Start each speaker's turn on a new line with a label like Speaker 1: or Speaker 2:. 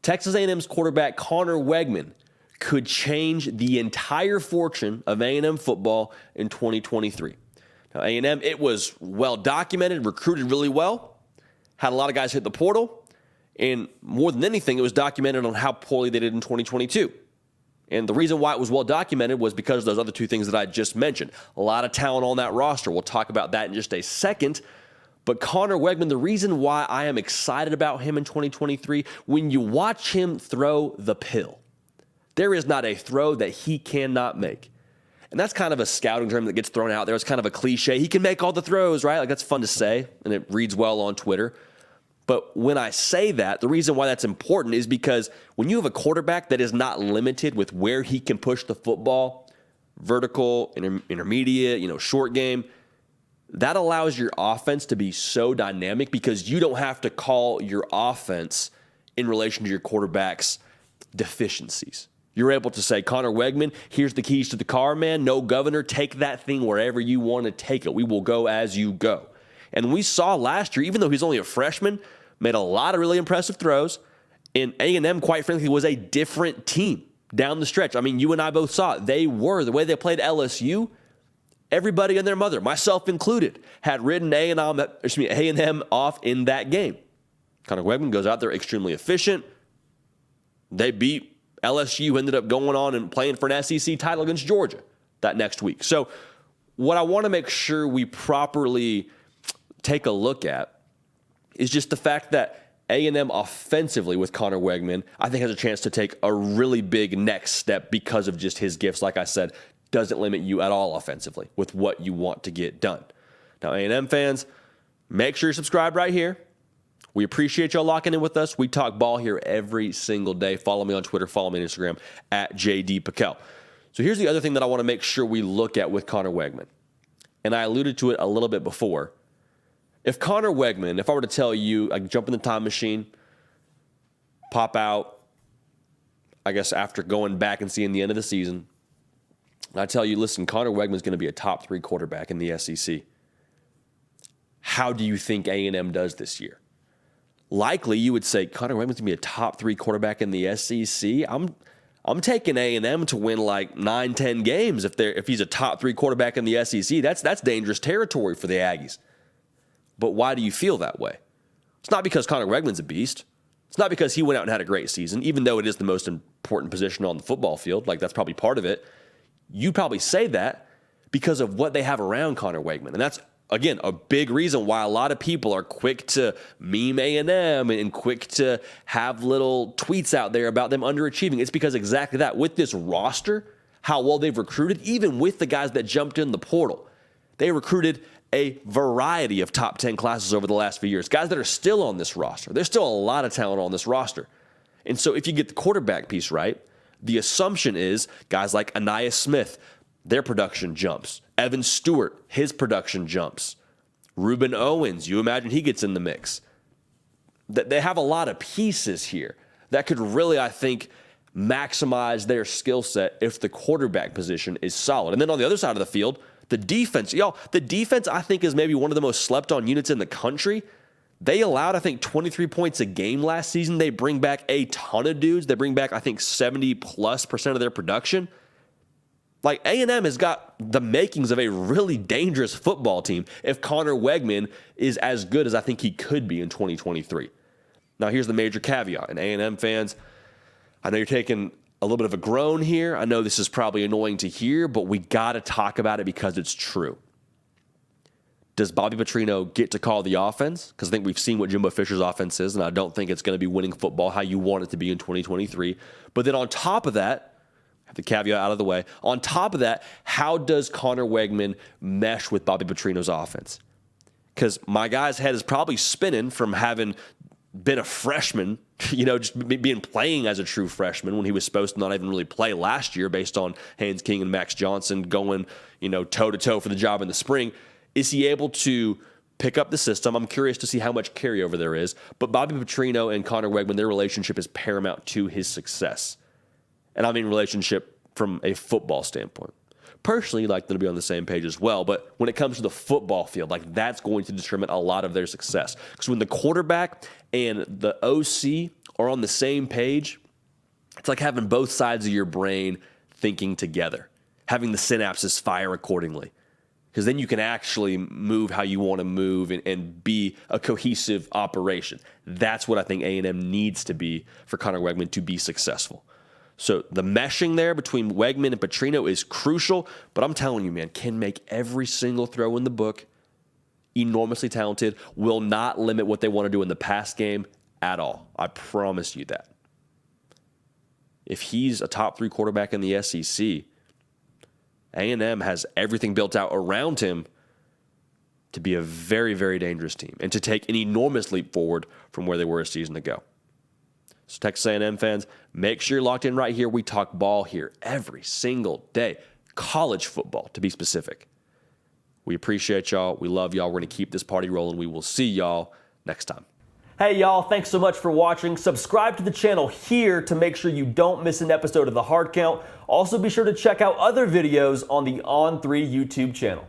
Speaker 1: Texas A&M's quarterback Connor Weigman could change the entire fortune of A&M football in 2023. Now, A&M, it was well documented, recruited really well, had a lot of guys hit the portal, and more than anything, it was documented on how poorly they did in 2022. And the reason why it was well documented was because of those other two things that I just mentioned. A lot of talent on that roster. We'll talk about that in just a second. But Connor Weigman, the reason why I am excited about him in 2023, when you watch him throw the pill, there is not a throw that he cannot make. And that's kind of a scouting term that gets thrown out there. It's kind of a cliche. He can make all the throws, right? Like, that's fun to say, and it reads well on Twitter. But when I say that, the reason why that's important is because when you have a quarterback that is not limited with where he can push the football, vertical, intermediate, short game, that allows your offense to be so dynamic because you don't have to call your offense in relation to your quarterback's deficiencies. You're able to say, Connor Weigman, here's the keys to the car, man. No governor, take that thing wherever you want to take it. We will go as you go. And we saw last year, even though he's only a freshman, made a lot of really impressive throws. And A&M, quite frankly, was a different team down the stretch. I mean, you and I both saw it. They were, the way they played LSU, everybody and their mother, myself included, had written A&M off in that game. Connor Weigman goes out there extremely efficient. They beat LSU, ended up going on and playing for an SEC title against Georgia that next week. So what I want to make sure we properly take a look at is just the fact that A&M offensively with Connor Weigman, I think, has a chance to take a really big next step because of just his gifts. Like I said, doesn't limit you at all offensively with what you want to get done. Now, A&M fans, make sure you're subscribed right here. We appreciate y'all locking in with us. We talk ball here every single day. Follow me on Twitter. Follow me on Instagram at JD Piquel. So here's the other thing that I want to make sure we look at with Connor Weigman. And I alluded to it a little bit before. If Connor Weigman, if I were to tell you, I jump in the time machine, pop out, I guess after going back and seeing the end of the season, and I tell you, listen, Connor Weigman's going to be a top 3 quarterback in the SEC. How do you think A&M does this year? Likely, you would say Connor Weigman's going to be a top 3 quarterback in the SEC. I'm taking A&M to win like 9-10 games if he's a top 3 quarterback in the SEC. That's dangerous territory for the Aggies. But why do you feel that way? It's not because Connor Weigman's a beast. It's not because he went out and had a great season, even though it is the most important position on the football field. Like, that's probably part of it. You probably say that because of what they have around Connor Weigman. And that's, again, a big reason why a lot of people are quick to meme A&M and quick to have little tweets out there about them underachieving. It's because exactly that. With this roster, how well they've recruited, even with the guys that jumped in the portal, they recruited a variety of top 10 classes over the last few years. Guys that are still on this roster. There's still a lot of talent on this roster. And so if you get the quarterback piece right, the assumption is guys like Aniyah Smith, their production jumps. Evan Stewart, his production jumps. Reuben Owens, you imagine he gets in the mix. They have a lot of pieces here that could really, I think, maximize their skill set if the quarterback position is solid. And then on the other side of the field, the defense. The defense, I think, is maybe one of the most slept-on units in the country. They allowed, I think, 23 points a game last season. They bring back a ton of dudes. They bring back, I think, 70+% of their production. Like, A&M has got the makings of a really dangerous football team if Connor Weigman is as good as I think he could be in 2023. Now, here's the major caveat. And A&M fans, I know you're taking a little bit of a groan here. I know this is probably annoying to hear, but we got to talk about it because it's true. Does Bobby Petrino get to call the offense? Because I think we've seen what Jimbo Fisher's offense is, and I don't think it's going to be winning football how you want it to be in 2023. But then on top of that, have the caveat out of the way, on top of that, how does Connor Weigman mesh with Bobby Petrino's offense? Because my guy's head is probably spinning from having been a freshman, just being playing as a true freshman when he was supposed to not even really play last year based on Haynes King and Max Johnson going, toe-to-toe for the job in the spring. Is he able to pick up the system? I'm curious to see how much carryover there is. But Bobby Petrino and Connor Weigman, their relationship is paramount to his success. And I mean relationship from a football standpoint. Personally, like them to be on the same page as well. But when it comes to the football field, like that's going to determine a lot of their success. Because when the quarterback and the OC are on the same page, it's like having both sides of your brain thinking together, having the synapses fire accordingly. Because then you can actually move how you want to move and be a cohesive operation. That's what I think A&M needs to be for Conner Weigman to be successful. So the meshing there between Weigman and Petrino is crucial, but I'm telling you, man, can make every single throw in the book, enormously talented, will not limit what they want to do in the pass game at all. I promise you that. If he's a top 3 quarterback in the SEC, A&M has everything built out around him to be a very, very dangerous team and to take an enormous leap forward from where they were a season ago. So Texas A&M fans, make sure you're locked in right here. We talk ball here every single day. College football, to be specific. We appreciate y'all. We love y'all. We're going to keep this party rolling. We will see y'all next time. Hey, y'all. Thanks so much for watching. Subscribe to the channel here to make sure you don't miss an episode of The Hard Count. Also, be sure to check out other videos on the On3 YouTube channel.